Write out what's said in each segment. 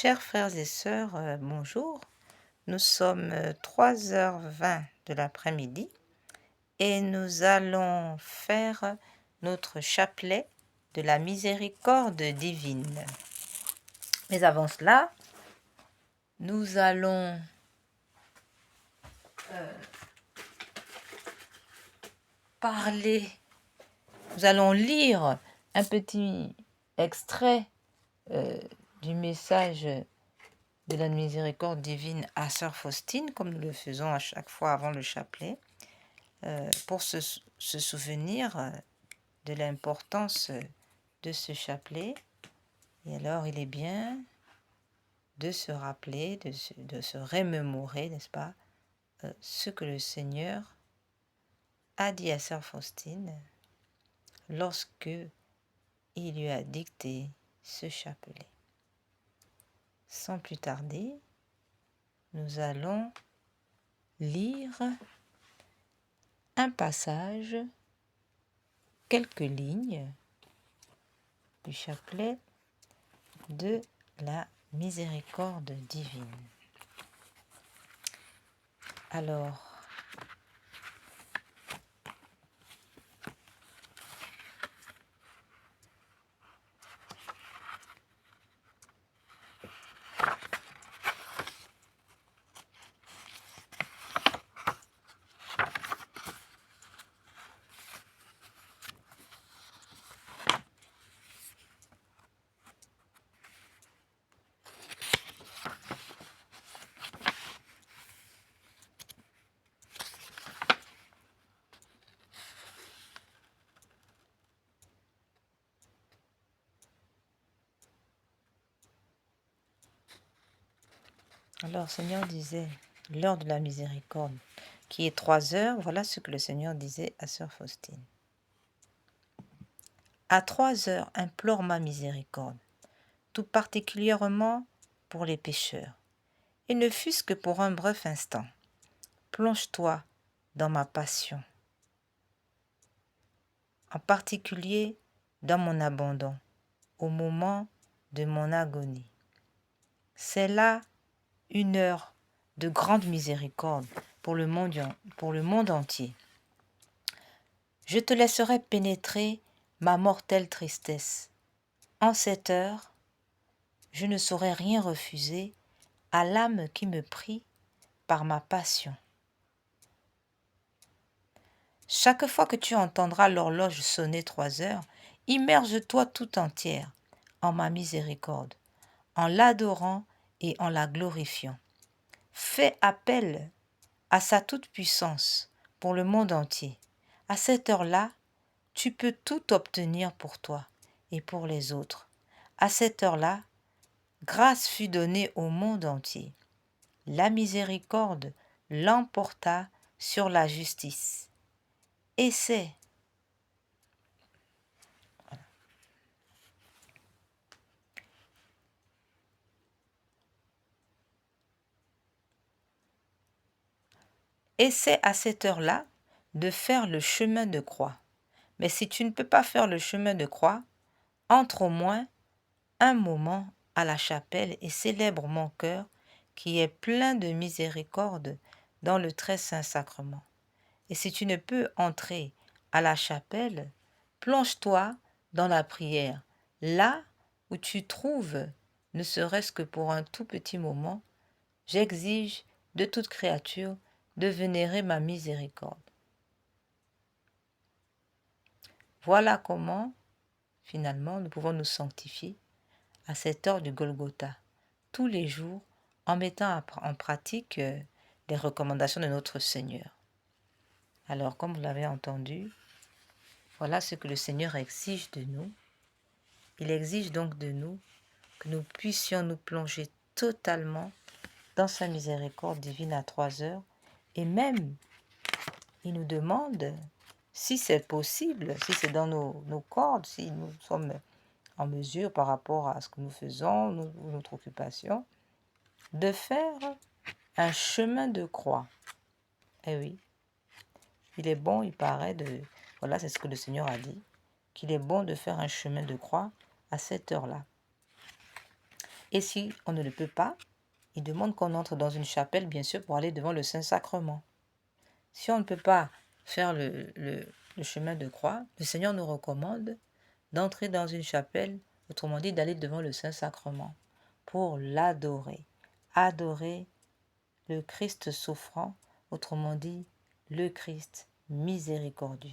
Chers frères et sœurs, bonjour. Nous sommes 3h20 de l'après-midi et nous allons faire notre chapelet de la miséricorde divine. Mais avant cela, nous allons nous allons lire un petit extrait du message de la miséricorde divine à Sœur Faustine, comme nous le faisons à chaque fois avant le chapelet, pour se souvenir de l'importance de ce chapelet. Et alors, il est bien de se rappeler, de se remémorer, n'est-ce pas, ce que le Seigneur a dit à Sœur Faustine lorsque il lui a dicté ce chapelet. Sans plus tarder, nous allons lire un passage, quelques lignes du chapelet de la miséricorde divine. Alors, Seigneur disait, l'heure de la miséricorde, qui est 3 heures, voilà ce que le Seigneur disait à Sœur Faustine. À 3 heures, implore ma miséricorde, tout particulièrement pour les pécheurs, et ne fût-ce que pour un bref instant. Plonge-toi dans ma passion, en particulier dans mon abandon, au moment de mon agonie. C'est là une heure de grande miséricorde pour le monde entier. Je te laisserai pénétrer ma mortelle tristesse. En cette heure, je ne saurais rien refuser à l'âme qui me prie par ma passion. Chaque fois que tu entendras l'horloge sonner 3 heures, immerge-toi tout entière en ma miséricorde, en l'adorant et en la glorifiant. Fais appel à sa toute-puissance pour le monde entier. À cette heure-là, tu peux tout obtenir pour toi et pour les autres. À cette heure-là, grâce fut donnée au monde entier. La miséricorde l'emporta sur la justice. Et c'est à cette heure-là de faire le chemin de croix. Mais si tu ne peux pas faire le chemin de croix, entre au moins un moment à la chapelle et célèbre mon cœur qui est plein de miséricorde dans le très saint sacrement. Et si tu ne peux entrer à la chapelle, plonge-toi dans la prière, là où tu trouves, ne serait-ce que pour un tout petit moment. J'exige de toute créature de vénérer ma miséricorde. Voilà comment, finalement, nous pouvons nous sanctifier à cette heure du Golgotha, tous les jours, en mettant en pratique les recommandations de notre Seigneur. Alors, comme vous l'avez entendu, voilà ce que le Seigneur exige de nous. Il exige donc de nous que nous puissions nous plonger totalement dans sa miséricorde divine à 3 heures. Et même, il nous demande, si c'est possible, si c'est dans nos cordes, si nous sommes en mesure par rapport à ce que nous faisons, notre occupation, de faire un chemin de croix. Eh oui, il est bon, il paraît, voilà, c'est ce que le Seigneur a dit, qu'il est bon de faire un chemin de croix à cette heure-là. Et si on ne le peut pas, il demande qu'on entre dans une chapelle, bien sûr, pour aller devant le Saint-Sacrement. Si on ne peut pas faire le chemin de croix, le Seigneur nous recommande d'entrer dans une chapelle, autrement dit d'aller devant le Saint-Sacrement, pour l'adorer. Adorer le Christ souffrant, autrement dit le Christ miséricordieux.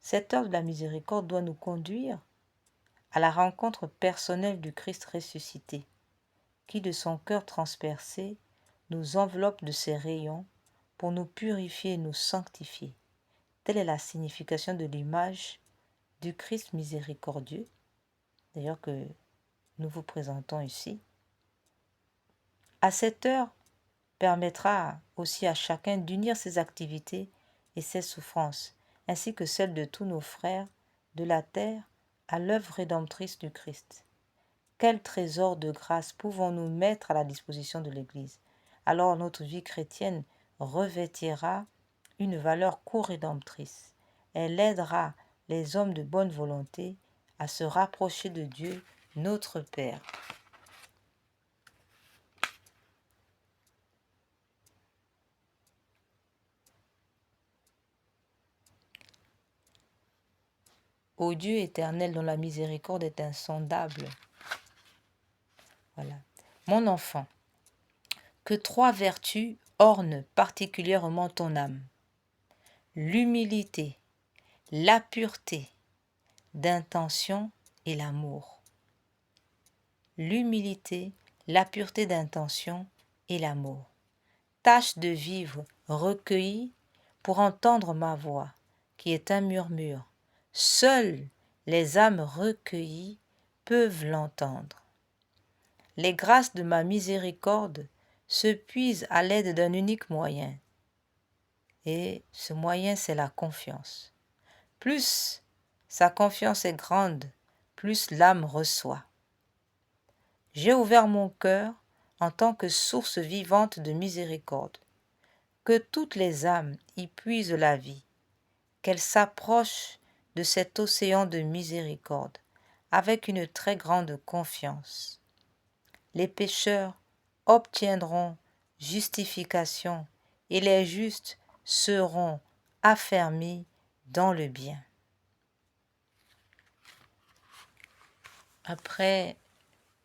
Cette heure de la miséricorde doit nous conduire à la rencontre personnelle du Christ ressuscité, qui de son cœur transpercé nous enveloppe de ses rayons pour nous purifier et nous sanctifier. Telle est la signification de l'image du Christ miséricordieux, d'ailleurs que nous vous présentons ici. À cette heure, permettra aussi à chacun d'unir ses activités et ses souffrances, ainsi que celles de tous nos frères de la terre à l'œuvre rédemptrice du Christ. Quel trésor de grâce pouvons-nous mettre à la disposition de l'Église? Alors notre vie chrétienne revêtira une valeur co-rédemptrice. Elle aidera les hommes de bonne volonté à se rapprocher de Dieu, notre Père. Ô Dieu éternel dont la miséricorde est insondable. Voilà. Mon enfant, que 3 vertus ornent particulièrement ton âme. L'humilité, la pureté d'intention et l'amour. L'humilité, la pureté d'intention et l'amour. Tâche de vivre recueilli pour entendre ma voix, qui est un murmure. Seules les âmes recueillies peuvent l'entendre. Les grâces de ma miséricorde se puisent à l'aide d'un unique moyen. Et ce moyen, c'est la confiance. Plus sa confiance est grande, plus l'âme reçoit. J'ai ouvert mon cœur en tant que source vivante de miséricorde. Que toutes les âmes y puisent la vie, qu'elles s'approchent de cet océan de miséricorde avec une très grande confiance. Les pécheurs obtiendront justification et les justes seront affermis dans le bien. Après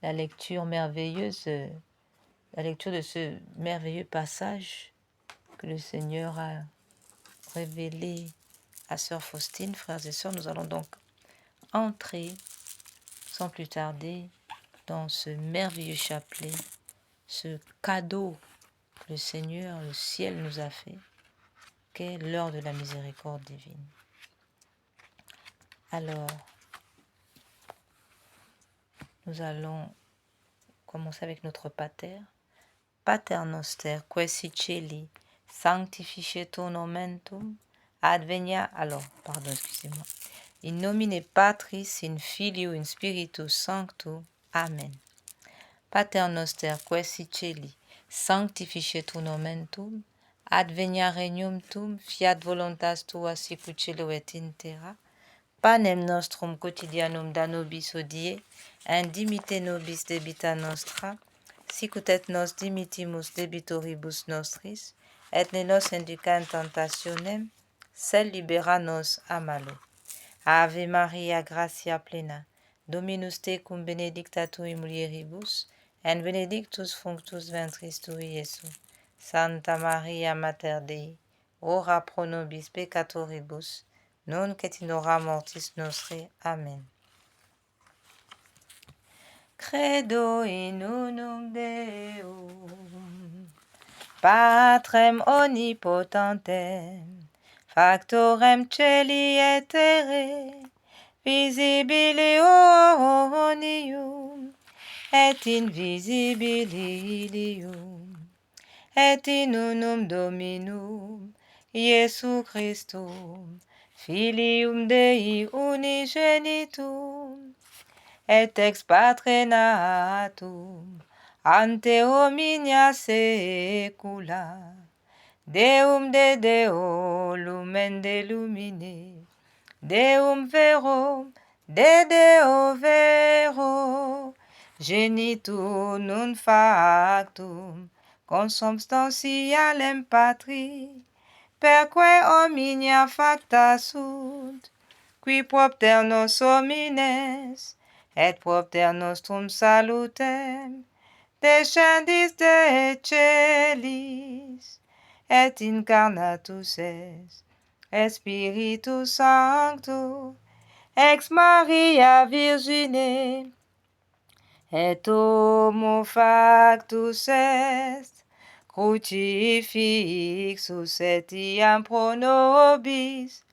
la lecture merveilleuse, la lecture de ce merveilleux passage que le Seigneur a révélé à Sœur Faustine, frères et sœurs, nous allons donc entrer sans plus tarder dans ce merveilleux chapelet, ce cadeau que le Seigneur, le ciel nous a fait, qu'est l'heure de la miséricorde divine. Alors, nous allons commencer avec notre Pater. Pater noster, que si celi, sanctificetur nomen tuum, advenia, excusez-moi. In nomine Patris, in Filio, in Spiritus Sancto. Amen. Pater noster, que si celi, sanctificetur nomen tuum, advenia regnum tuum, fiat voluntas tua sicut cielo et in terra. Panem nostrum quotidianum da nobis hodie, indimite nobis debita nostra, sicut et nos dimitimus debitoribus nostris, et ne nos induca in tentationem, sed libera nos a malo. Ave Maria, gratia plena, Dominus tecum benedicta tui mulieribus, et benedictus fructus ventris tui, Iesus. Santa Maria, Mater Dei, ora pro nobis peccatoribus, nunc et in hora mortis nostre. Amen. Credo in unum Deum, Patrem omnipotentem, factorem celi et terrae, visibilium et invisibilium, et in unum Dominum, Iesu Christum, Filium Dei unigenitum, et ex Patre natum, ante hominia saecula, Deum de Deo, lumen de lumine, Deum verum, de Deo vero, genitur nun factum, consubstantialem patri, perque omnia facta sunt, qui propter nos homines, et propter nostrum salutem, descendis de celis, et incarnatus est, Spiritus Sancto, ex Maria Virgine, et homo factus est, crucifixus etiam pro nobis,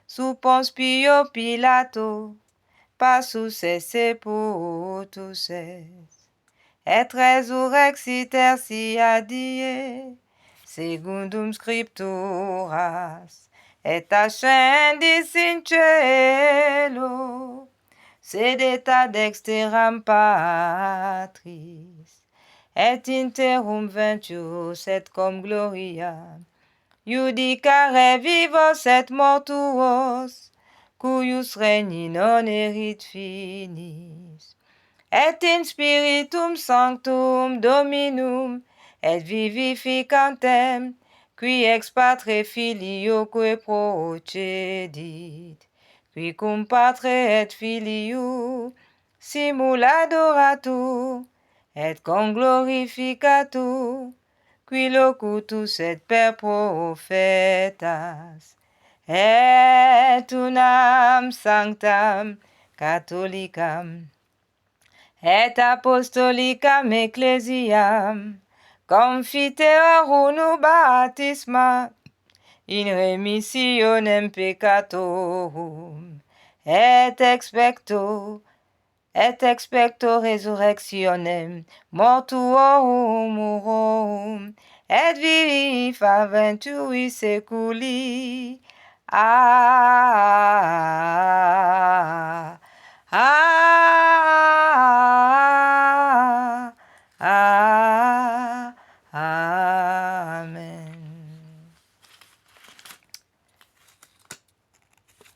sub Pons Pio Pilato, passus et sepultus est, et resurrexit tertia die, secundum scripturas, et ascendis in cielo, sedet ad dexteram Patris, et interum ventius et cum gloria, judicare vivos et mortuos, cuius regni non erit finis, et in spiritum sanctum Dominum, et vivificantem, qui ex patre filioque procedit, qui cum patre et filio simul adoratur, et conglorificatur, qui locutus et per profetas, et unam sanctam catholicam, et apostolicam ecclesiam, confiteor unu baptisma, in remissionem peccatorum, et expecto resurrectionem mortuorum, et viva venturi seculi. Amen.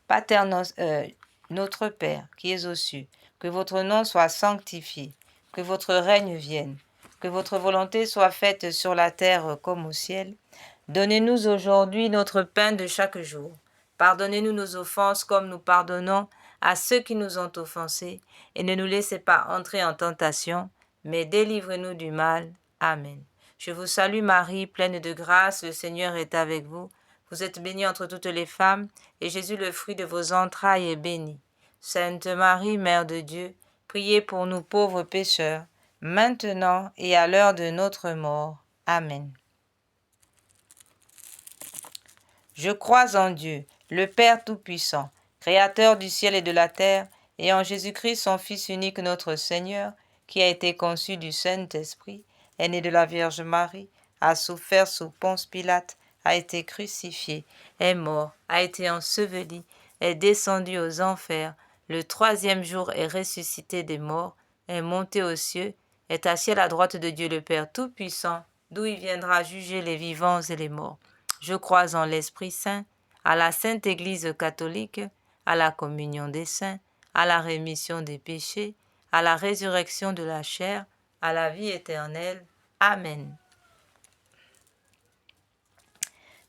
Pater notre Père, qui es aux cieux, que votre nom soit sanctifié, que votre règne vienne, que votre volonté soit faite sur la terre comme au ciel. Donnez-nous aujourd'hui notre pain de chaque jour. Pardonnez-nous nos offenses comme nous pardonnons à ceux qui nous ont offensés, et ne nous laissez pas entrer en tentation, mais délivrez-nous du mal. Amen. Je vous salue Marie, pleine de grâce, le Seigneur est avec vous. Vous êtes bénie entre toutes les femmes, et Jésus, le fruit de vos entrailles, est béni. Sainte Marie, Mère de Dieu, priez pour nous pauvres pécheurs, maintenant et à l'heure de notre mort. Amen. Je crois en Dieu, le Père Tout-Puissant, Créateur du ciel et de la terre, et en Jésus-Christ, son Fils unique, notre Seigneur, qui a été conçu du Saint-Esprit, est né de la Vierge Marie, a souffert sous Ponce Pilate, a été crucifié, est mort, a été enseveli, est descendu aux enfers, le troisième jour est ressuscité des morts, est monté aux cieux, est assis à la droite de Dieu le Père Tout-Puissant, d'où il viendra juger les vivants et les morts. Je crois en l'Esprit Saint, à la Sainte Église catholique, à la communion des saints, à la rémission des péchés, à la résurrection de la chair, à la vie éternelle. Amen.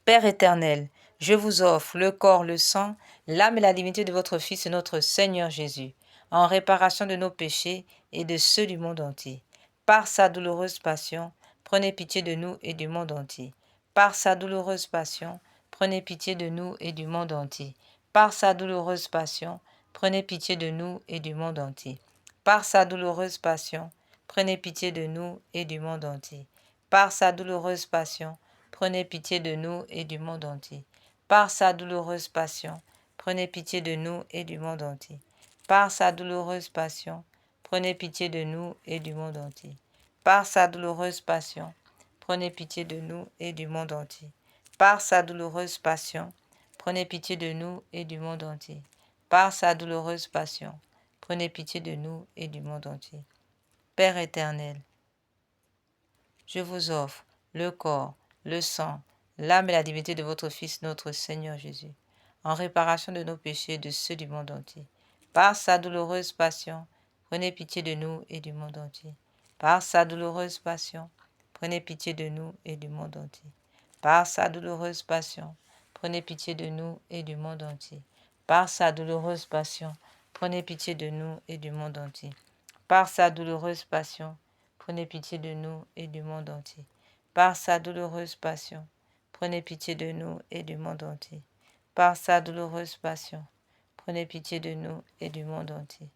Père éternel, je vous offre le corps, le sang, l'âme et la divinité de votre Fils, notre Seigneur Jésus, en réparation de nos péchés et de ceux du monde entier. Par sa douloureuse passion, prenez pitié de nous et du monde entier. Par sa douloureuse passion, prenez pitié de nous et du monde entier. Par sa douloureuse passion, prenez pitié de nous et du monde entier. Par sa douloureuse passion, prenez pitié de nous et du monde entier. Par sa douloureuse passion, prenez pitié de nous et du monde entier. Par sa douloureuse passion, prenez pitié de nous et du monde entier. Par sa douloureuse passion, prenez pitié de nous et du monde entier. Par sa douloureuse passion, prenez pitié de nous et du monde entier. Par sa douloureuse passion, prenez pitié de nous et du monde entier. Par sa douloureuse passion, prenez pitié de nous et du monde entier. Père éternel, je vous offre le corps, le sang, l'âme et la divinité de votre Fils, notre Seigneur Jésus, en réparation de nos péchés et de ceux du monde entier. Par sa douloureuse passion, prenez pitié de nous et du monde entier. Par sa douloureuse passion, prenez pitié de nous et du monde entier. Par sa douloureuse passion, prenez pitié de nous et du monde entier. Par sa douloureuse passion, prenez pitié de nous et du monde entier. Par sa douloureuse passion, prenez pitié de nous et du monde entier. Par sa douloureuse passion, prenez pitié de nous et du monde entier. Par sa douloureuse passion, prenez pitié de nous et du monde entier.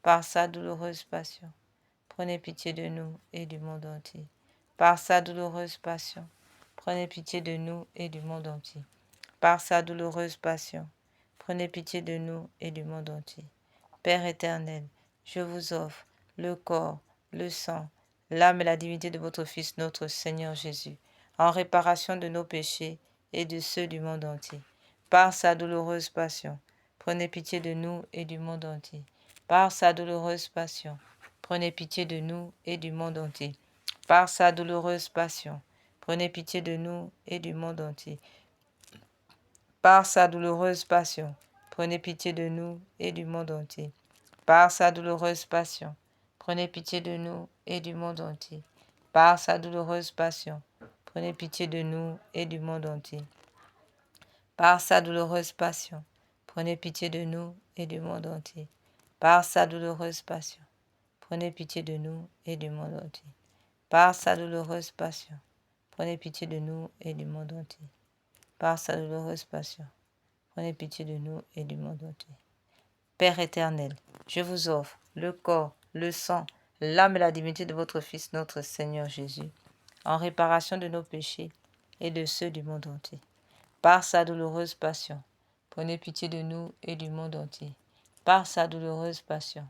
Par sa douloureuse passion, prenez pitié de nous et du monde entier. Par sa douloureuse passion, prenez pitié de nous et du monde entier. Par sa douloureuse passion, prenez pitié de nous et du monde entier. Père éternel, je vous offre le corps, le sang, l'âme et la divinité de votre Fils, notre Seigneur Jésus, en réparation de nos péchés et de ceux du monde entier. Par sa douloureuse passion, prenez pitié de nous et du monde entier. Par sa douloureuse passion, prenez pitié de nous et du monde entier. Par sa douloureuse passion, prenez pitié de nous et du monde entier. Par sa douloureuse passion, prenez pitié de nous et du monde entier. Par sa douloureuse passion, prenez pitié de nous et du monde entier. Par sa douloureuse passion, prenez pitié de nous et du monde entier. Par sa douloureuse passion, prenez pitié de nous et du monde entier. Par sa douloureuse passion, prenez pitié de nous et du monde entier. Par sa douloureuse passion, prenez pitié de nous et du monde entier. Par sa douloureuse passion, prenez pitié de nous et du monde entier. Père éternel, je vous offre le corps, le sang, l'âme et la divinité de votre Fils, notre Seigneur Jésus, en réparation de nos péchés et de ceux du monde entier. Par sa douloureuse passion, prenez pitié de nous et du monde entier. Par sa douloureuse passion,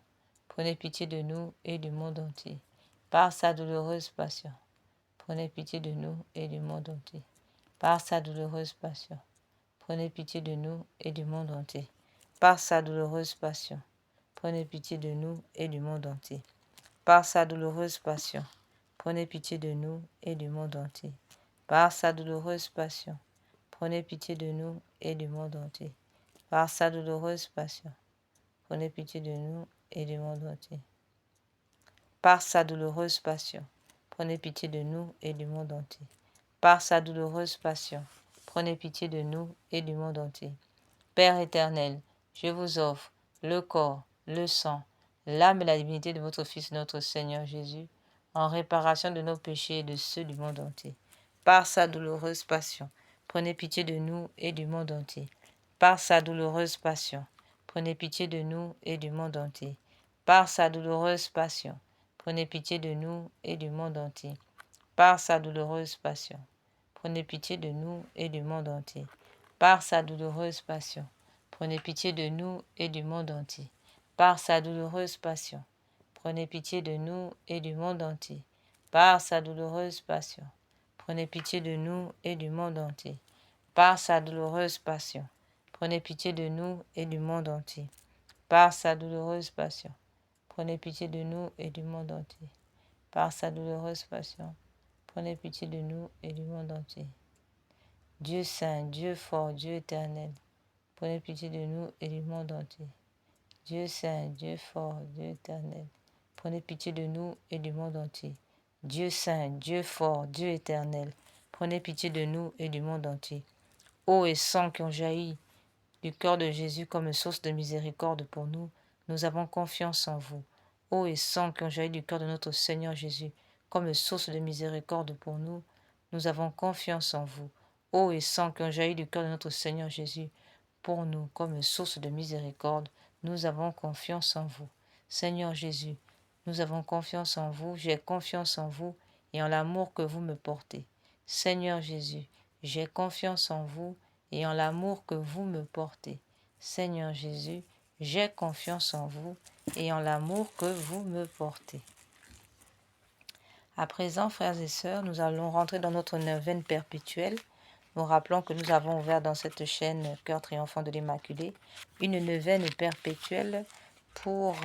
prenez pitié de nous et du monde entier. Par sa douloureuse passion, prenez pitié de nous et du monde entier. Par sa douloureuse passion, prenez pitié de nous et du monde entier. Par sa douloureuse passion, prenez pitié de nous et du monde entier. Par sa douloureuse passion, prenez pitié de nous et du monde entier. Par sa douloureuse passion, prenez pitié de nous et du monde entier. Par sa douloureuse passion, prenez pitié de nous et du monde entier. Par sa douloureuse passion, prenez pitié de nous et du monde entier. Par sa douloureuse passion, prenez pitié de nous et du monde entier. Père éternel, je vous offre le corps, le sang, l'âme et la divinité de votre Fils, notre Seigneur Jésus, en réparation de nos péchés et de ceux du monde entier. Par sa douloureuse passion, prenez pitié de nous et du monde entier. Par sa douloureuse passion, prenez pitié de nous et du monde entier. Par sa douloureuse passion, prenez pitié de nous et du monde entier. Par sa douloureuse passion, prenez pitié de nous et du monde entier. Par sa douloureuse passion, prenez pitié de nous et du monde entier. Par sa douloureuse passion, prenez pitié de nous et du monde entier. Par sa douloureuse passion, prenez pitié de nous et du monde entier. Par sa douloureuse passion, prenez pitié de nous et du monde entier. Par sa douloureuse passion, prenez pitié de nous et du monde entier. Par sa douloureuse passion, prenez pitié de nous et du monde entier. Dieu saint, Dieu fort, Dieu éternel, prenez pitié de nous et du monde entier. Dieu saint, Dieu fort, Dieu éternel, prenez pitié de nous et du monde entier. Dieu saint, Dieu fort, Dieu éternel, prenez pitié de nous et du monde entier. Eau et sang qui ont jailli du cœur de Jésus comme source de miséricorde pour nous, nous avons confiance en vous. Eau et sang qui ont jailli du cœur de notre Seigneur Jésus comme source de miséricorde pour nous, nous avons confiance en vous. Eau et sang qui ont jailli du cœur de notre Seigneur Jésus pour nous comme source de miséricorde, nous avons confiance en vous. Seigneur Jésus, nous avons confiance en vous, j'ai confiance en vous et en l'amour que vous me portez. Seigneur Jésus, j'ai confiance en vous et en l'amour que vous me portez. Seigneur Jésus, j'ai confiance en vous et en l'amour que vous me portez. À présent, frères et sœurs, nous allons rentrer dans notre neuvaine perpétuelle. Nous rappelons que nous avons ouvert dans cette chaîne Cœur triomphant de l'Immaculée une neuvaine perpétuelle pour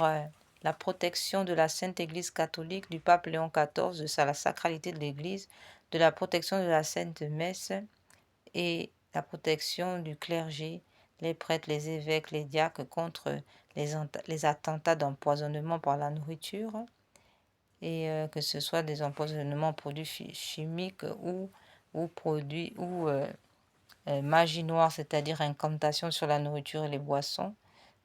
la protection de la Sainte Église catholique, du pape Léon XIV, de la sacralité de l'Église, de la protection de la Sainte Messe et la protection du clergé, les prêtres, les évêques, les diacres contre les attentats d'empoisonnement par la nourriture, et que ce soit des empoisonnements produits chimiques ou produits ou magie noire, c'est-à-dire incantation sur la nourriture et les boissons.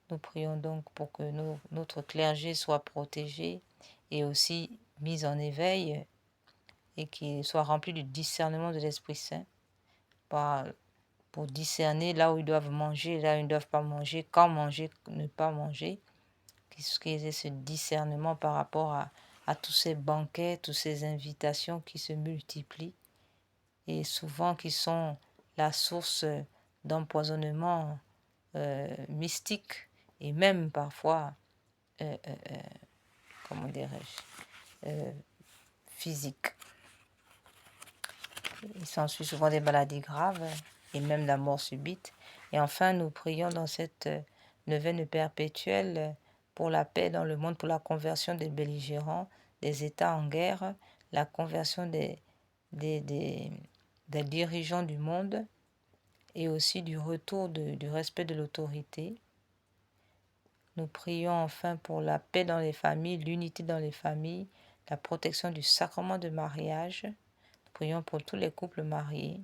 Nous prions donc pour que notre clergé soit protégé et aussi mis en éveil et qu'il soit rempli du discernement de l'Esprit Saint pour discerner là où ils doivent manger, là où ils ne doivent pas manger, quand manger, ne pas manger, qu'ils aient ce discernement par rapport à tous ces banquets, toutes ces invitations qui se multiplient et souvent qui sont la source d'empoisonnement mystique et même parfois, comment dirais-je, physique. Il s'ensuit souvent des maladies graves et même la mort subite. Et enfin, nous prions dans cette neuvaine perpétuelle pour la paix dans le monde, pour la conversion des belligérants, des États en guerre, la conversion des dirigeants du monde et aussi du retour du respect de l'autorité. Nous prions enfin pour la paix dans les familles, l'unité dans les familles, la protection du sacrement de mariage. Nous prions pour tous les couples mariés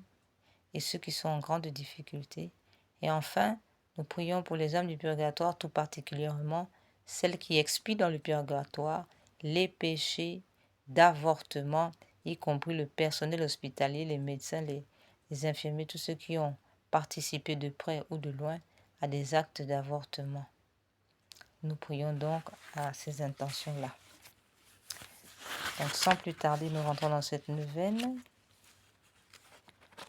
et ceux qui sont en grande difficulté. Et enfin, nous prions pour les âmes du purgatoire, tout particulièrement celles qui expient dans le purgatoire les péchés d'avortement, y compris le personnel hospitalier, les médecins, les infirmiers, tous ceux qui ont participé de près ou de loin à des actes d'avortement. Nous prions donc à ces intentions-là. Donc sans plus tarder, nous rentrons dans cette neuvaine.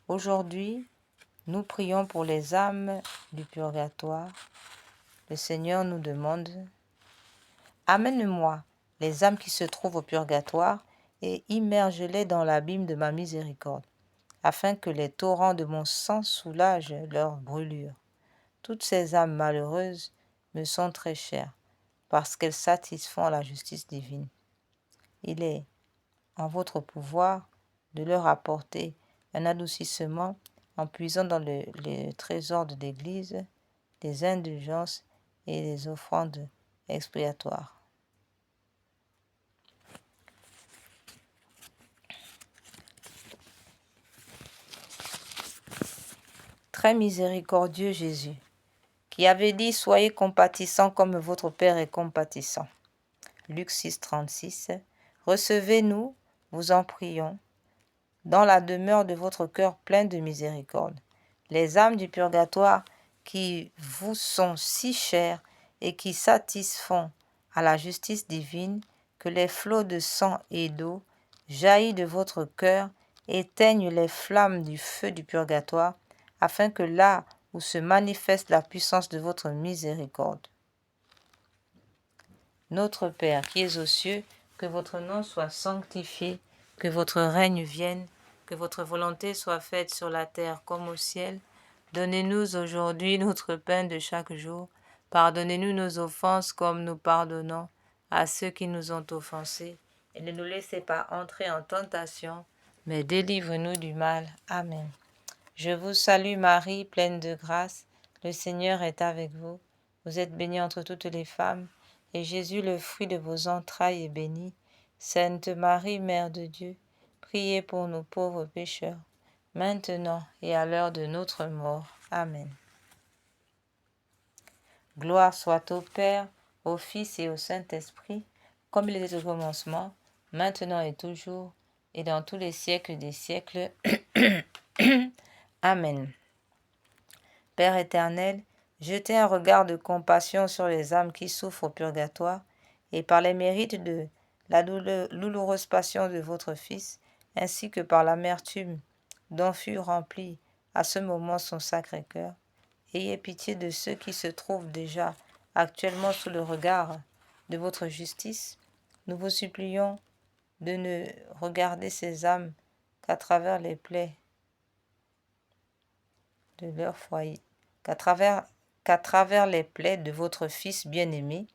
Aujourd'hui, nous prions pour les âmes du purgatoire. Le Seigneur nous demande « Amène-moi les âmes qui se trouvent au purgatoire et immerge-les dans l'abîme de ma miséricorde, afin que les torrents de mon sang soulagent leurs brûlures. Toutes ces âmes malheureuses me sont très chères, parce qu'elles satisfont la justice divine. Il est en votre pouvoir de leur apporter un adoucissement en puisant dans le trésor de l'Église des indulgences et des offrandes expiatoires. Très miséricordieux Jésus, qui avait dit « Soyez compatissants comme votre Père est compatissant ». Luc 6, 36. Recevez-nous, vous en prions, dans la demeure de votre cœur plein de miséricorde. Les âmes du purgatoire qui vous sont si chères et qui satisfont à la justice divine, que les flots de sang et d'eau jaillis de votre cœur éteignent les flammes du feu du purgatoire, afin que là où se manifeste la puissance de votre miséricorde. Notre Père qui es aux cieux, que votre nom soit sanctifié, que votre règne vienne, que votre volonté soit faite sur la terre comme au ciel. Donnez-nous aujourd'hui notre pain de chaque jour. Pardonnez-nous nos offenses comme nous pardonnons à ceux qui nous ont offensés. Et ne nous laissez pas entrer en tentation, mais délivre-nous du mal. Amen. Je vous salue Marie, pleine de grâce. Le Seigneur est avec vous. Vous êtes bénie entre toutes les femmes, et Jésus, le fruit de vos entrailles, est béni. Sainte Marie, Mère de Dieu, priez pour nous pauvres pécheurs, maintenant et à l'heure de notre mort. Amen. Gloire soit au Père, au Fils et au Saint-Esprit, comme il était au commencement, maintenant et toujours, et dans tous les siècles des siècles. Amen. Père éternel, jetez un regard de compassion sur les âmes qui souffrent au purgatoire, et par les mérites de la douloureuse passion de votre Fils, ainsi que par l'amertume dont fut rempli à ce moment son sacré cœur, ayez pitié de ceux qui se trouvent déjà actuellement sous le regard de votre justice. Nous vous supplions de ne regarder ces âmes qu'à travers les plaies de leur foyer, qu'à travers les plaies de votre Fils bien-aimé,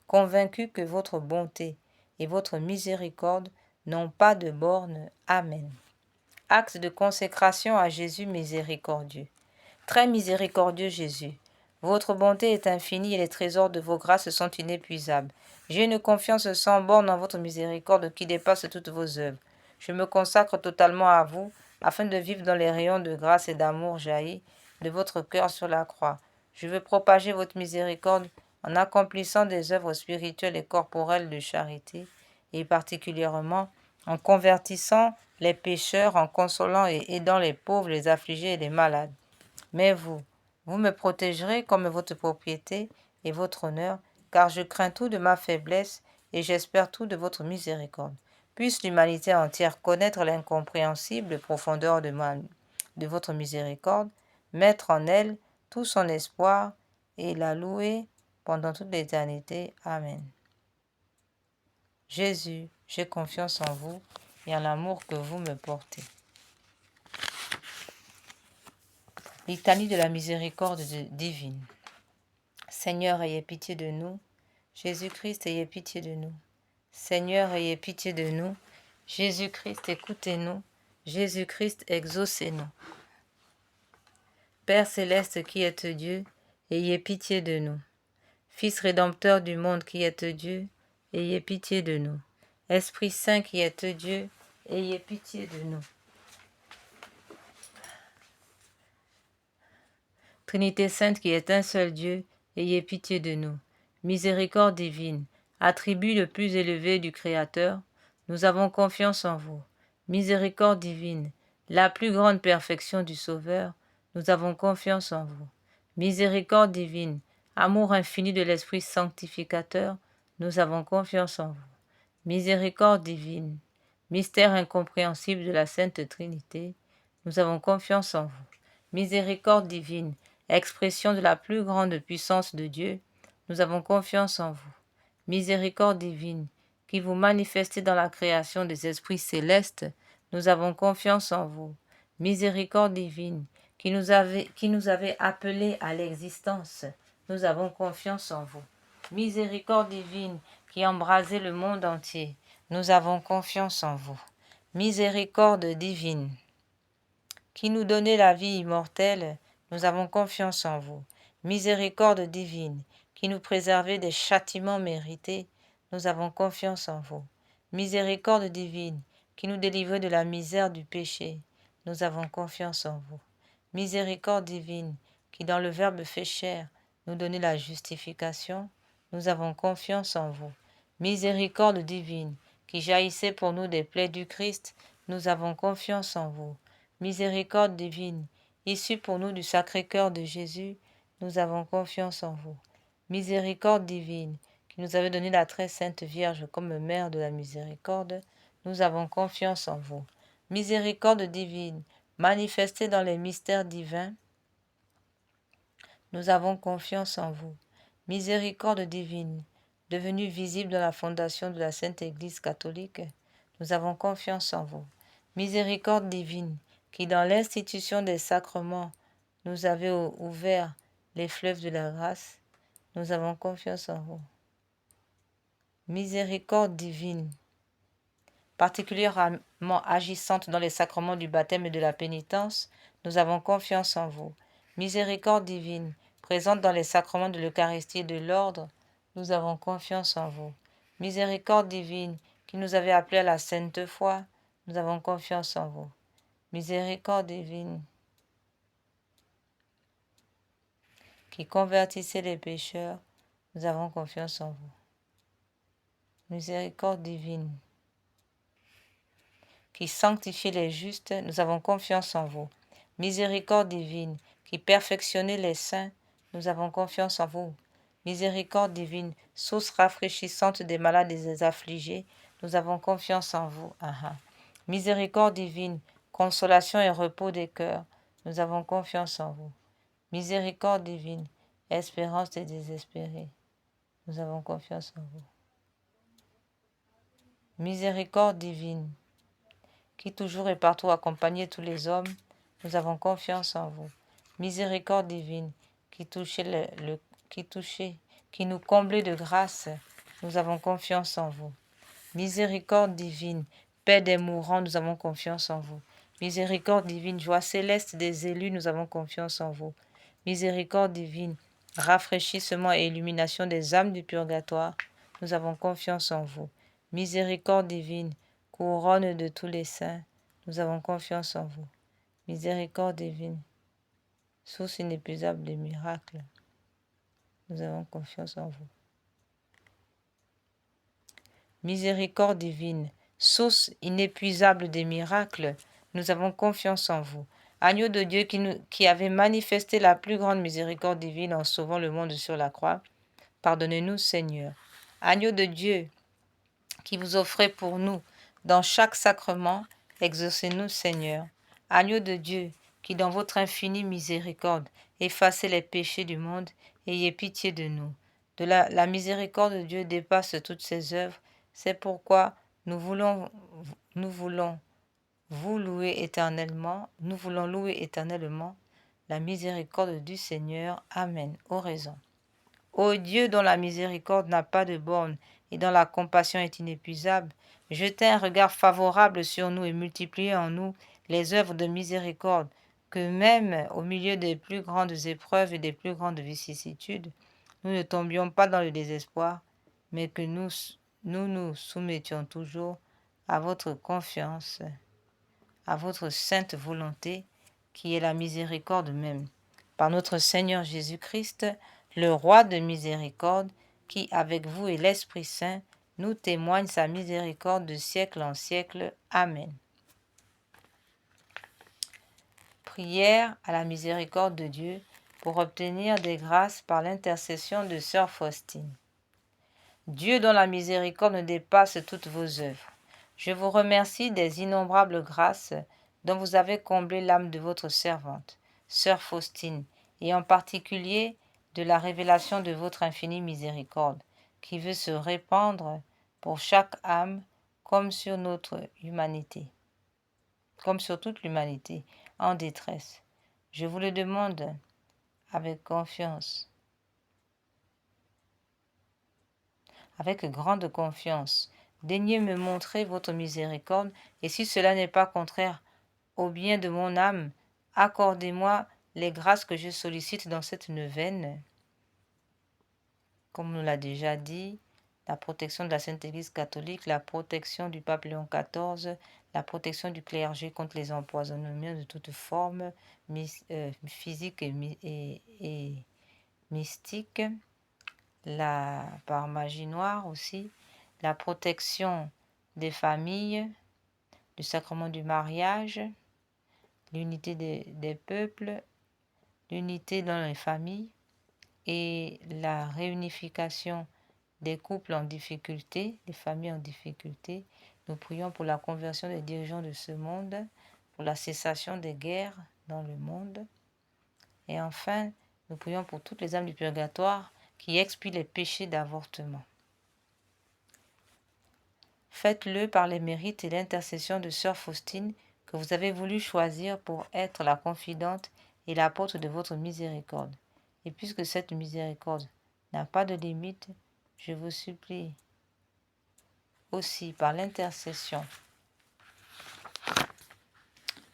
convaincu que votre bonté et votre miséricorde n'ont pas de bornes. Amen. Acte de consécration à Jésus miséricordieux. Très miséricordieux Jésus, Votre bonté est infinie et les trésors de vos grâces sont inépuisables. J'ai une confiance sans borne en votre miséricorde qui dépasse toutes vos œuvres. Je me consacre totalement à vous, afin de vivre dans les rayons de grâce et d'amour jaillis de votre cœur sur la croix. Je veux propager votre miséricorde en accomplissant des œuvres spirituelles et corporelles de charité, et particulièrement en convertissant les pécheurs, en consolant et aidant les pauvres, les affligés et les malades. Mais vous me protégerez comme votre propriété et votre honneur, car je crains tout de ma faiblesse et j'espère tout de votre miséricorde. Puisse l'humanité entière connaître l'incompréhensible profondeur de votre miséricorde, mettre en elle tout son espoir et la louer pendant toute l'éternité. Amen. Jésus, j'ai confiance en vous et en l'amour que vous me portez. Litanie de la miséricorde divine. Seigneur, ayez pitié de nous. Jésus-Christ, ayez pitié de nous. Seigneur, ayez pitié de nous. Jésus-Christ, écoutez-nous. Jésus-Christ, exaucez-nous. Père céleste qui êtes Dieu, ayez pitié de nous. Fils rédempteur du monde qui êtes Dieu, ayez pitié de nous. Esprit Saint qui êtes Dieu, ayez pitié de nous. Trinité Sainte qui est un seul Dieu, ayez pitié de nous. Miséricorde divine, attribut le plus élevé du Créateur, nous avons confiance en vous. Miséricorde divine, la plus grande perfection du Sauveur, nous avons confiance en vous. Miséricorde divine, amour infini de l'Esprit sanctificateur, nous avons confiance en vous. Miséricorde divine, mystère incompréhensible de la Sainte Trinité, nous avons confiance en vous. Miséricorde divine, expression de la plus grande puissance de Dieu, nous avons confiance en vous. Miséricorde divine, qui vous manifestez dans la création des esprits célestes, nous avons confiance en vous. Miséricorde divine, qui nous avez appelés à l'existence, nous avons confiance en vous. Miséricorde divine, qui embrasez le monde entier, nous avons confiance en vous. Miséricorde divine, qui nous donnez la vie immortelle, nous avons confiance en vous. Miséricorde divine, qui nous préservez des châtiments mérités, nous avons confiance en vous. Miséricorde divine, qui nous délivrez de la misère du péché, nous avons confiance en vous. Miséricorde divine, qui dans le Verbe fait chair, nous donnez la justification, nous avons confiance en vous. Miséricorde divine, qui jaillissez pour nous des plaies du Christ, nous avons confiance en vous. Miséricorde divine, issue pour nous du Sacré-Cœur de Jésus, nous avons confiance en vous. Miséricorde divine, qui nous avez donné la très sainte Vierge comme mère de la miséricorde, nous avons confiance en vous. Miséricorde divine, manifestée dans les mystères divins, nous avons confiance en vous. Miséricorde divine, devenue visible dans la fondation de la Sainte Église catholique, nous avons confiance en vous. Miséricorde divine, qui dans l'institution des sacrements nous avez ouvert les fleuves de la grâce, nous avons confiance en vous. Miséricorde divine, particulièrement agissante dans les sacrements du baptême et de la pénitence, nous avons confiance en vous. Miséricorde divine, présente dans les sacrements de l'Eucharistie et de l'ordre, nous avons confiance en vous. Miséricorde divine, qui nous avez appelés à la sainte foi, nous avons confiance en vous. Miséricorde divine, qui convertissez les pécheurs, nous avons confiance en vous. Miséricorde divine, qui sanctifie les justes, nous avons confiance en vous. Miséricorde divine, qui perfectionnez les saints, nous avons confiance en vous. Miséricorde divine, source rafraîchissante des malades et des affligés, nous avons confiance en vous. Miséricorde divine, consolation et repos des cœurs, nous avons confiance en vous. Miséricorde divine, espérance des désespérés, nous avons confiance en vous. Miséricorde divine, qui toujours et partout accompagnez tous les hommes, nous avons confiance en vous. Miséricorde divine, qui nous comblez de grâce, nous avons confiance en vous. Miséricorde divine, paix des mourants, nous avons confiance en vous. Miséricorde divine, joie céleste des élus, nous avons confiance en vous. Miséricorde divine, rafraîchissement et illumination des âmes du purgatoire, nous avons confiance en vous. Miséricorde divine, couronne de tous les saints, nous avons confiance en vous. Miséricorde divine, source inépuisable des miracles, nous avons confiance en vous. Miséricorde divine, source inépuisable des miracles, nous avons confiance en vous. Agneau de Dieu qui avait manifesté la plus grande miséricorde divine en sauvant le monde sur la croix, pardonnez-nous, Seigneur. Agneau de Dieu qui vous offrez pour nous dans chaque sacrement, exaucez-nous, Seigneur. Agneau de Dieu qui dans votre infinie miséricorde effacez les péchés du monde, ayez pitié de nous. La miséricorde de Dieu dépasse toutes ses œuvres. C'est pourquoi nous voulons louer éternellement la miséricorde du Seigneur. Amen. Oraison. Ô Dieu dont la miséricorde n'a pas de borne et dont la compassion est inépuisable, jetez un regard favorable sur nous et multipliez en nous les œuvres de miséricorde, que même au milieu des plus grandes épreuves et des plus grandes vicissitudes, nous ne tombions pas dans le désespoir, mais que nous soumettions toujours à votre confiance, à votre sainte volonté, qui est la miséricorde même. Par notre Seigneur Jésus-Christ, le roi de miséricorde, qui, avec vous et l'Esprit Saint, nous témoigne sa miséricorde de siècle en siècle. Amen. Prière à la miséricorde de Dieu pour obtenir des grâces par l'intercession de Sœur Faustine. Dieu dont la miséricorde ne dépasse toutes vos œuvres, je vous remercie des innombrables grâces dont vous avez comblé l'âme de votre servante, Sœur Faustine, et en particulier de la révélation de votre infinie miséricorde, qui veut se répandre pour chaque âme comme sur notre humanité, comme sur toute l'humanité en détresse. Je vous le demande avec confiance, avec grande confiance. Daignez me montrer votre miséricorde, et si cela n'est pas contraire au bien de mon âme, accordez-moi les grâces que je sollicite dans cette neuvaine. Comme on l'a déjà dit, la protection de la Sainte Église catholique, la protection du pape Léon XIV, la protection du clergé contre les empoisonnements de toute forme, physique et mystique, par magie noire aussi, la protection des familles, le sacrement du mariage, l'unité des peuples, l'unité dans les familles et la réunification des couples en difficulté, des familles en difficulté. Nous prions pour la conversion des dirigeants de ce monde, pour la cessation des guerres dans le monde. Et enfin, nous prions pour toutes les âmes du purgatoire qui expient les péchés d'avortement. Faites-le par les mérites et l'intercession de Sœur Faustine que vous avez voulu choisir pour être la confidente et l'apôtre de votre miséricorde. Et puisque cette miséricorde n'a pas de limite, je vous supplie aussi par l'intercession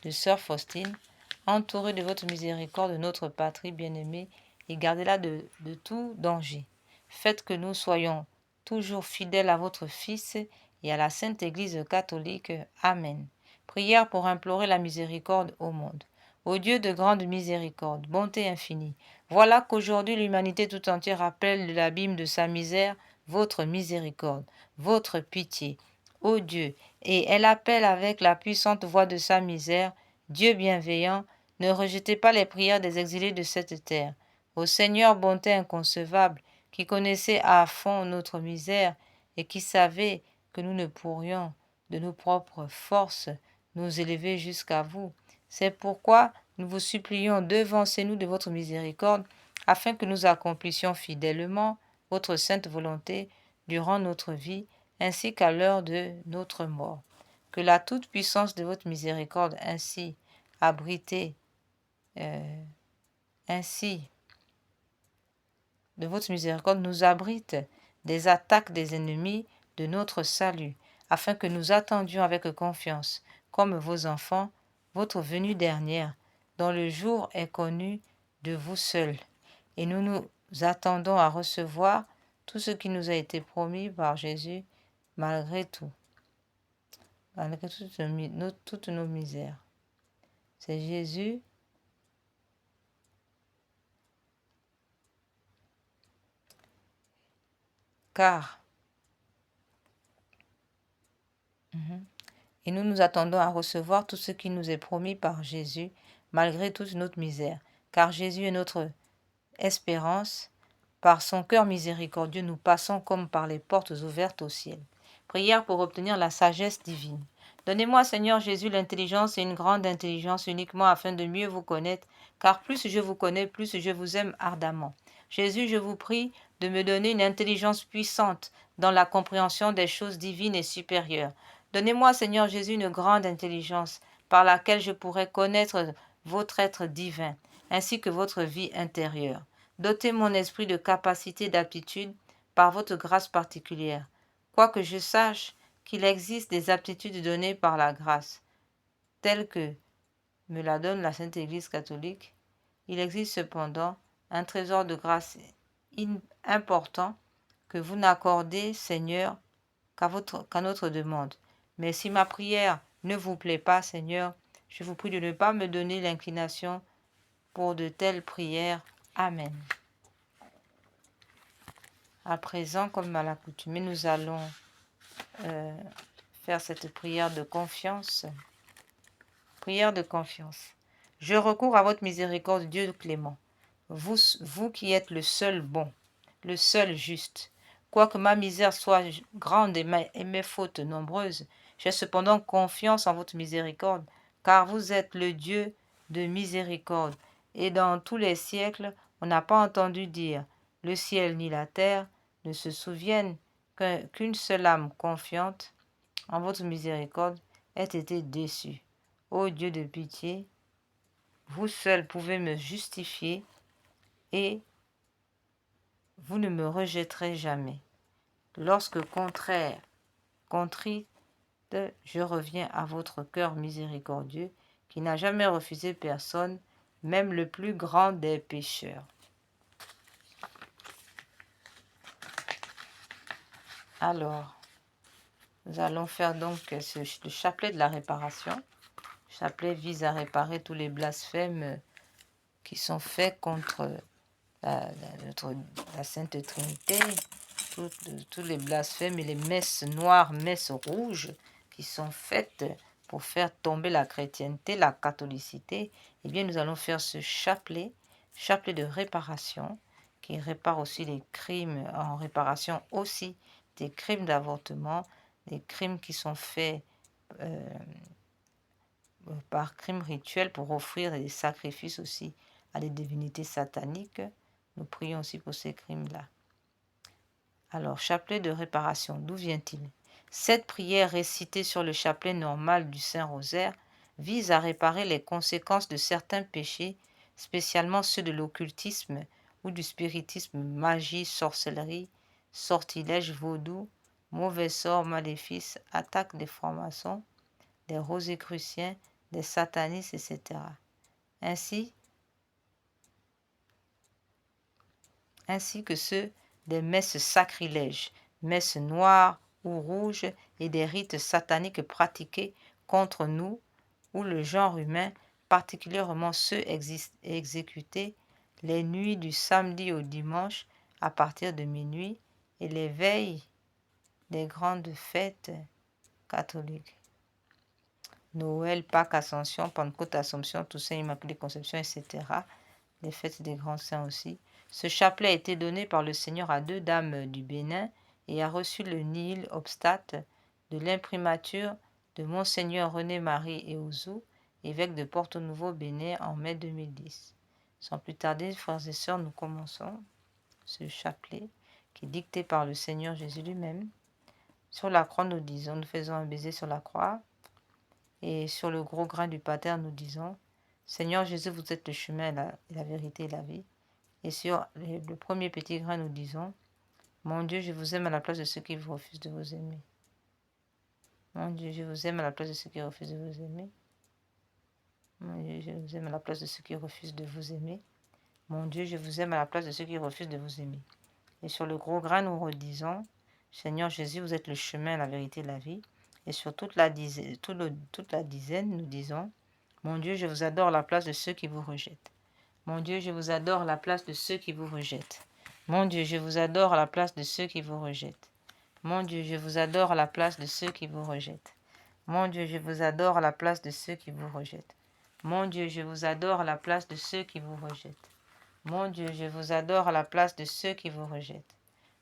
de Sœur Faustine, entourée de votre miséricorde de notre patrie bien-aimée et gardez-la de tout danger. Faites que nous soyons toujours fidèles à votre Fils et à la Sainte Église catholique. Amen. Prière pour implorer la miséricorde au monde. Ô Dieu de grande miséricorde, bonté infinie, voilà qu'aujourd'hui l'humanité tout entière appelle de l'abîme de sa misère votre miséricorde, votre pitié. Ô Dieu, et elle appelle avec la puissante voix de sa misère, Dieu bienveillant, ne rejetez pas les prières des exilés de cette terre. Ô Seigneur, bonté inconcevable, qui connaissez à fond notre misère et qui savez que nous ne pourrions, de nos propres forces, nous élever jusqu'à vous. C'est pourquoi nous vous supplions, devancez-nous de votre miséricorde, afin que nous accomplissions fidèlement votre sainte volonté durant notre vie, ainsi qu'à l'heure de notre mort. Que la toute-puissance de votre miséricorde ainsi abritée, de votre miséricorde nous abrite des attaques des ennemis de notre salut, afin que nous attendions avec confiance, comme vos enfants, votre venue dernière, dont le jour est connu de vous seuls. Et nous nous nous attendons à recevoir tout ce qui nous a été promis par Jésus, malgré tout, malgré toutes nos misères. C'est Jésus, car et nous nous attendons à recevoir tout ce qui nous est promis par Jésus, malgré toute notre misère. Car Jésus est notre espérance. Par son cœur miséricordieux, nous passons comme par les portes ouvertes au ciel. Prière pour obtenir la sagesse divine. Donnez-moi, Seigneur Jésus, l'intelligence et une grande intelligence uniquement afin de mieux vous connaître, car plus je vous connais, plus je vous aime ardemment. Jésus, je vous prie de me donner une intelligence puissante dans la compréhension des choses divines et supérieures. Donnez-moi, Seigneur Jésus, une grande intelligence par laquelle je pourrai connaître votre être divin, ainsi que votre vie intérieure. Dotez mon esprit de capacités d'aptitude par votre grâce particulière, quoique je sache qu'il existe des aptitudes données par la grâce, telles que me la donne la Sainte Église catholique. Il existe cependant un trésor de grâce important que vous n'accordez, Seigneur, qu'à notre demande. Mais si ma prière ne vous plaît pas, Seigneur, je vous prie de ne pas me donner l'inclination pour de telles prières. Amen. À présent, comme à l'accoutumée, nous allons faire cette prière de confiance. Prière de confiance. Je recours à votre miséricorde, Dieu clément. Vous qui êtes le seul bon, le seul juste. Quoique ma misère soit grande et mes fautes nombreuses, j'ai cependant confiance en votre miséricorde, car vous êtes le Dieu de miséricorde. Et dans tous les siècles, on n'a pas entendu dire, le ciel ni la terre ne se souviennent qu'une seule âme confiante en votre miséricorde ait été déçue. Ô Dieu de pitié, vous seul pouvez me justifier et vous ne me rejetterez jamais. Lorsque contrite, je reviens à votre cœur miséricordieux qui n'a jamais refusé personne, même le plus grand des pécheurs. Alors, nous allons faire donc le chapelet de la réparation. Le chapelet vise à réparer tous les blasphèmes qui sont faits contre la Sainte Trinité, tous les blasphèmes et les messes noires, messes rouges qui sont faites pour faire tomber la chrétienté, la catholicité. Eh bien, nous allons faire ce chapelet de réparation, qui répare aussi les crimes, en réparation aussi des crimes d'avortement, des crimes qui sont faits par crime rituel pour offrir des sacrifices aussi à des divinités sataniques. Nous prions aussi pour ces crimes-là. Alors, chapelet de réparation, d'où vient-il? Cette prière récitée sur le chapelet normal du Saint-Rosaire vise à réparer les conséquences de certains péchés, spécialement ceux de l'occultisme ou du spiritisme, magie, sorcellerie, sortilège, vaudou, mauvais sort, maléfices, attaque des francs-maçons, des rosicruciens, des satanistes, etc. Ainsi que ceux des messes sacrilèges, messes noires ou rouges et des rites sataniques pratiqués contre nous ou le genre humain, particulièrement ceux exécutés les nuits du samedi au dimanche à partir de minuit et les veilles des grandes fêtes catholiques. Noël, Pâques, Ascension, Pentecôte, Assomption, Toussaint, Immaculée Conception, etc. Les fêtes des grands saints aussi. Ce chapelet a été donné par le Seigneur à 2 dames du Bénin et a reçu le nihil obstate de l'imprimature de Monseigneur René-Marie Eouzou, évêque de Porto-Nouveau, Bénin, en mai 2010. Sans plus tarder, frères et sœurs, nous commençons ce chapelet qui est dicté par le Seigneur Jésus lui-même. Sur la croix, nous disons, nous faisons un baiser sur la croix. Et sur le gros grain du pater, nous disons, Seigneur Jésus, vous êtes le chemin, la vérité et la vie. Et sur le premier petit grain, nous disons, mon Dieu, je vous aime à la place de ceux qui vous refusent de vous aimer. Mon Dieu, je vous aime à la place de ceux qui refusent de vous aimer. Mon Dieu, je vous aime à la place de ceux qui refusent de vous aimer. Mon Dieu, je vous aime à la place de ceux qui refusent de vous aimer. Et sur le gros grain, nous redisons, Seigneur Jésus, vous êtes le chemin, la vérité, la vie. Et sur toute la dizaine, nous disons, mon Dieu, je vous adore à la place de ceux qui vous rejettent. Mon Dieu, je vous adore à la place de ceux qui vous rejettent. Mon Dieu, je vous adore à la place de ceux qui vous rejettent. Mon Dieu, je vous adore à la place de ceux qui vous rejettent. Mon Dieu, je vous adore à la place de ceux qui vous rejettent. Mon Dieu, je vous adore à la place de ceux qui vous rejettent. Mon Dieu, je vous adore à la place de ceux qui vous rejettent.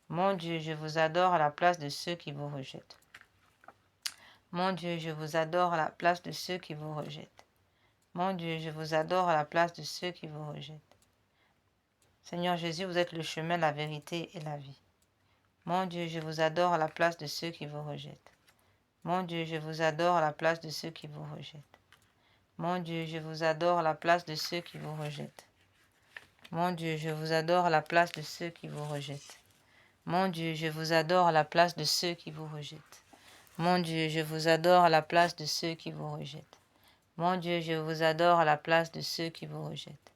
Mon Dieu, je vous adore à la place de ceux qui vous rejettent. Mon Dieu, je vous adore à la place de ceux qui vous rejettent. Mon Dieu, je vous adore à la place de ceux qui vous rejettent. Seigneur Jésus, vous êtes le chemin, la vérité et la vie. Mon Dieu, je vous adore à la place de ceux qui vous rejettent. Mon Dieu, je vous adore à la place de ceux qui vous rejettent. Mon Dieu, je vous adore à la place de ceux qui vous rejettent. Mon Dieu, je vous adore à la place de ceux qui vous rejettent. Mon Dieu, je vous adore à la place de ceux qui vous rejettent. Mon Dieu, je vous adore à la place de ceux qui vous rejettent. Mon Dieu, je vous adore à la place de ceux qui vous rejettent.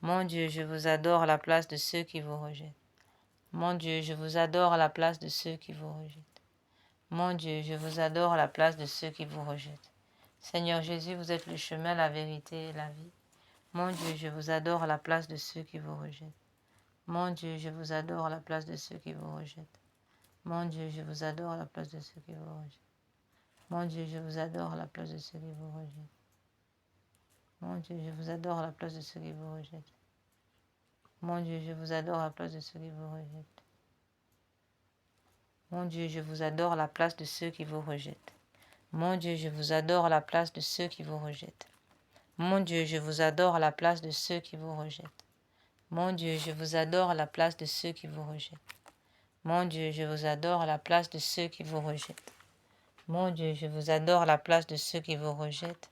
Mon Dieu, je vous adore à la place de ceux qui vous rejettent. Mon Dieu, je vous adore à la place de ceux qui vous rejettent. Mon Dieu, je vous adore à la place de ceux qui vous rejettent. Seigneur Jésus, vous êtes le chemin, la vérité et la vie. Mon Dieu, je vous adore à la place de ceux qui vous rejettent. Mon Dieu, je vous adore à la place de ceux qui vous rejettent. Mon Dieu, je vous adore à la place de ceux qui vous rejettent. Mon Dieu, je vous adore à la place de ceux qui vous rejettent. Mon Dieu, je vous adore à la place de ceux qui vous rejettent. Mon Dieu, je vous adore à la place de ceux qui vous rejettent. Mon Dieu, je vous adore à la place de ceux qui vous rejettent. Mon Dieu, je vous adore à la place de ceux qui vous rejettent. Mon Dieu, je vous adore à la place de ceux qui vous rejettent. Mon Dieu, je vous adore à la place de ceux qui vous rejettent. Mon Dieu, je vous adore à la place de ceux qui vous rejettent. Mon Dieu, je vous adore à la place de ceux qui vous rejettent.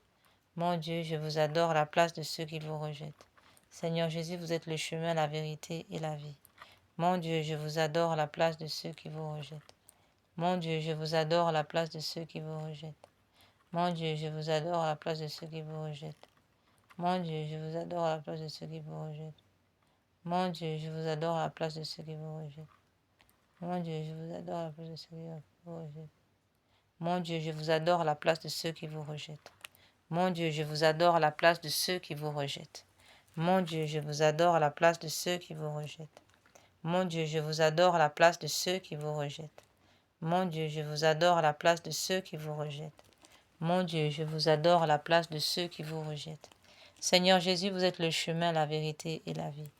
Mon Dieu, je vous adore à la place de ceux qui vous rejettent. Seigneur Jésus, vous êtes le chemin, la vérité et la vie. Mon Dieu, je vous adore à la place de ceux qui vous rejettent. Mon Dieu, je vous adore à la place de ceux qui vous rejettent. Mon Dieu, je vous adore à la place de ceux qui vous rejettent. Mon Dieu, je vous adore à la place de ceux qui vous rejettent. Mon Dieu, je vous adore à la place de ceux qui vous rejettent. Mon Dieu, je vous adore à la place de ceux qui vous rejettent. Mon Dieu, je vous adore à la place de ceux qui vous rejettent. Mon Dieu, je vous adore à la place de ceux qui vous rejettent. Mon Dieu, je vous adore à la place de ceux qui vous rejettent. Mon Dieu, je vous adore à la place de ceux qui vous rejettent. Mon Dieu, je vous adore à la place de ceux qui vous rejettent. Mon Dieu, je vous adore à la place de ceux qui vous rejettent. Seigneur Jésus, vous êtes le chemin, la vérité et la vie.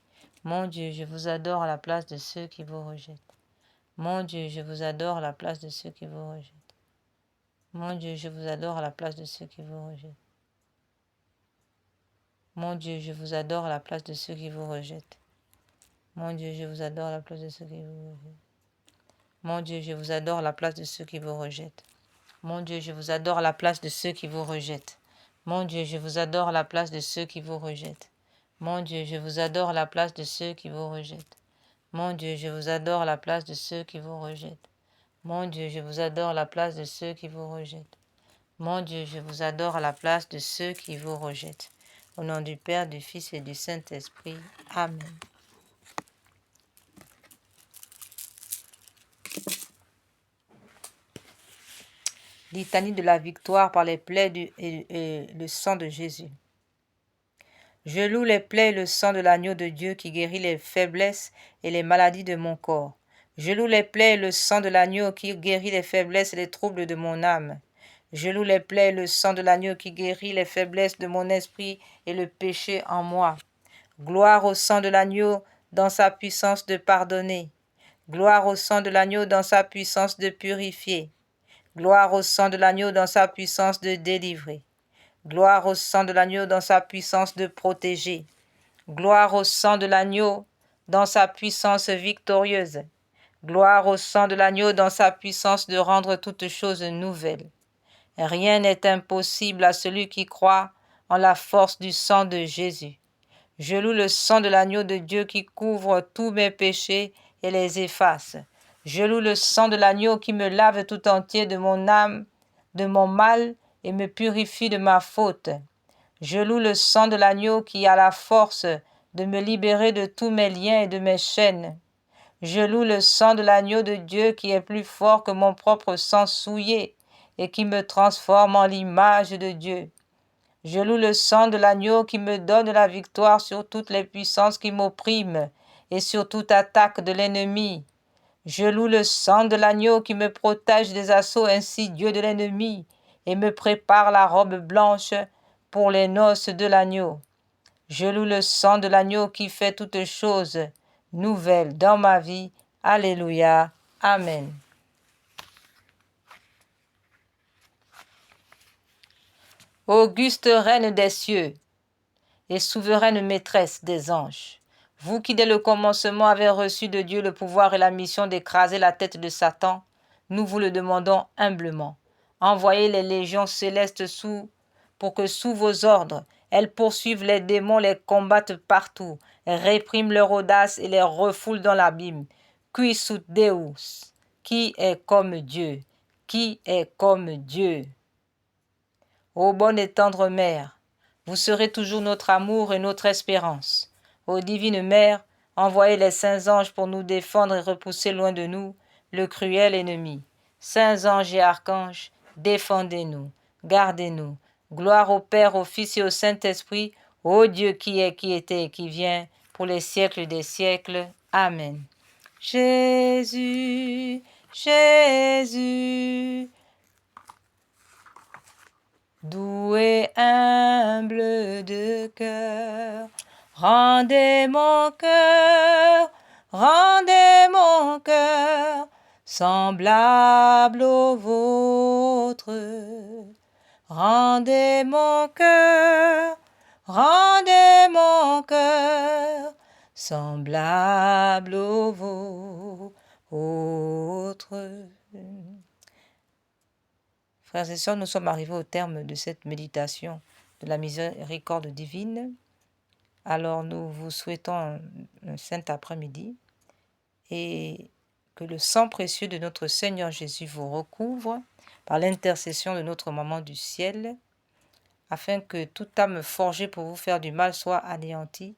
Mon Dieu, je vous adore à la place de ceux qui vous rejettent. Mon Dieu, je vous adore à la place de ceux qui vous rejettent. Mon Dieu, je vous adore à la place de ceux qui vous rejettent. Mon Dieu, je vous adore à la place de ceux qui vous rejettent. Mon Dieu, je vous adore à la place de ceux qui vous rejettent. Mon Dieu, je vous adore à la place de ceux qui vous rejettent. Mon Dieu, je vous adore à la place de ceux qui vous rejettent. Mon Dieu, je vous adore à la place de ceux qui vous rejettent. Mon Dieu, je vous adore à la place de ceux qui vous rejettent. Mon Dieu, je vous adore à la place de ceux qui vous rejettent. Mon Dieu, je vous adore à la place de ceux qui vous rejettent. Mon Dieu, je vous adore à la place de ceux qui vous rejettent. Au nom du Père, du Fils et du Saint-Esprit. Amen. Litanie de la victoire par les plaies et le sang de Jésus. Je loue les plaies et le sang de l'agneau de Dieu qui guérit les faiblesses et les maladies de mon corps. Je loue les plaies et le sang de l'agneau qui guérit les faiblesses et les troubles de mon âme. Je loue les plaies et le sang de l'agneau qui guérit les faiblesses de mon esprit et le péché en moi. Gloire au sang de l'agneau dans sa puissance de pardonner. Gloire au sang de l'agneau dans sa puissance de purifier. Gloire au sang de l'agneau dans sa puissance de délivrer. Gloire au sang de l'agneau dans sa puissance de protéger. Gloire au sang de l'agneau dans sa puissance victorieuse. Gloire au sang de l'agneau dans sa puissance de rendre toutes choses nouvelles. Rien n'est impossible à celui qui croit en la force du sang de Jésus. Je loue le sang de l'agneau de Dieu qui couvre tous mes péchés et les efface. Je loue le sang de l'agneau qui me lave tout entier de mon âme, de mon mal et me purifie de ma faute. Je loue le sang de l'agneau qui a la force de me libérer de tous mes liens et de mes chaînes. Je loue le sang de l'agneau de Dieu qui est plus fort que mon propre sang souillé et qui me transforme en l'image de Dieu. Je loue le sang de l'agneau qui me donne la victoire sur toutes les puissances qui m'oppriment et sur toute attaque de l'ennemi. Je loue le sang de l'agneau qui me protège des assauts insidieux de l'ennemi et me prépare la robe blanche pour les noces de l'agneau. Je loue le sang de l'agneau qui fait toutes choses nouvelles dans ma vie. Alléluia. Amen. Auguste reine des cieux et souveraine maîtresse des anges, vous qui dès le commencement avez reçu de Dieu le pouvoir et la mission d'écraser la tête de Satan, nous vous le demandons humblement. Envoyez les légions célestes pour que sous vos ordres, elles poursuivent les démons, les combattent partout, répriment leur audace et les refoulent dans l'abîme. Qui sut Deus? Qui est comme Dieu? Qui est comme Dieu? Ô bonne et tendre Mère, vous serez toujours notre amour et notre espérance. Ô divine Mère, envoyez les saints anges pour nous défendre et repousser loin de nous le cruel ennemi. Saints anges et archanges, défendez-nous, gardez-nous. Gloire au Père, au Fils et au Saint-Esprit, ô Dieu qui est, qui était et qui vient, pour les siècles des siècles. Amen. Jésus, Jésus, doux et humble de cœur, rendez mon cœur semblable au vôtre. Rendez mon cœur semblable au vôtre. Frères et sœurs, nous sommes arrivés au terme de cette méditation de la miséricorde divine. Alors nous vous souhaitons un saint après-midi et que le sang précieux de notre Seigneur Jésus vous recouvre par l'intercession de notre Maman du ciel, afin que toute âme forgée pour vous faire du mal soit anéantie,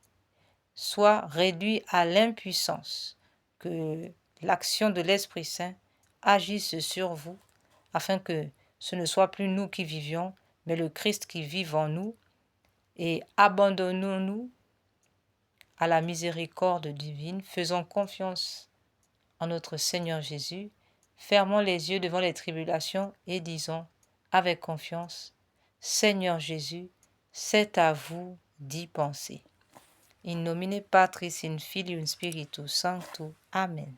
soit réduite à l'impuissance, que l'action de l'Esprit Saint agisse sur vous, afin que ce ne soit plus nous qui vivions, mais le Christ qui vive en nous, et abandonnons-nous à la miséricorde divine, faisons confiance en notre Seigneur Jésus, fermons les yeux devant les tribulations et disons avec confiance, Seigneur Jésus, c'est à vous d'y penser. In nomine Patris, in Filium Spiritus Sanctus. Amen.